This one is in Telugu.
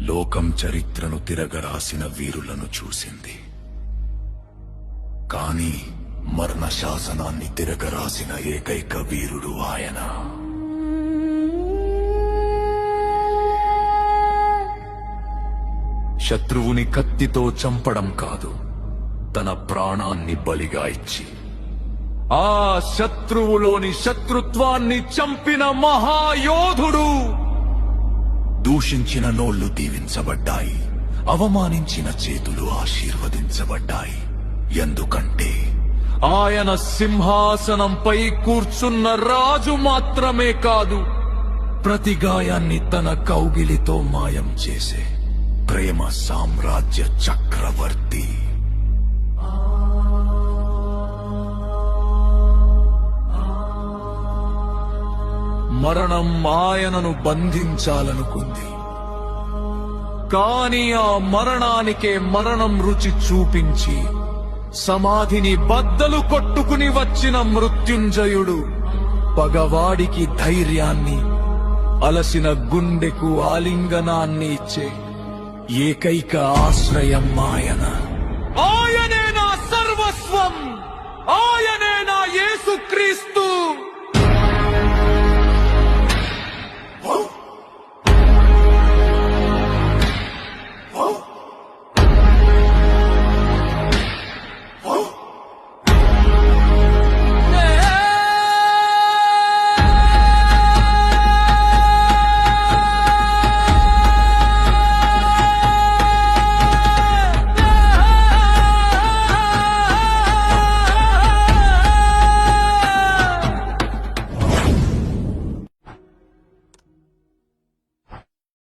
లోకం చరిత్రను తిరగరాసిన వీరులను చూసింది. కాని మరణ శాసనాన్ని తిరగరాసిన ఏకైక వీరుడు ఆయన. శత్రువుని కత్తితో చంపడం కాదు, తన ప్రాణాన్ని బలిగా ఇచ్చి ఆ శత్రువులోని శత్రుత్వాన్ని చంపిన మహాయోధుడు. దూషించిన నోళ్లు దీవించబడ్డాయి, అవమానించిన చేతులు ఆశీర్వదించబడ్డాయి. ఎందుకంటే ఆయన సింహాసనంపై కూర్చున్న రాజు మాత్రమే కాదు, ప్రతి గాయాన్ని తన కౌగిలితో మాయం చేసే ప్రేమ సామ్రాజ్య చక్రవర్తి. మరణం ఆయనను బంధించాలనుకుంది, కాని ఆ మరణానికే మరణం రుచి చూపించి సమాధిని బద్దలు కొట్టుకుని వచ్చిన మృత్యుంజయుడు పగవాడికి ధైర్యాన్ని, అలసిన గుండెకు ఆలింగనాన్ని ఇచ్చే ఏకైక ఆశ్రయం ఆయన. ఆయనే నా సర్వస్వం, ఆయనే నా యేసుక్రీస్తు.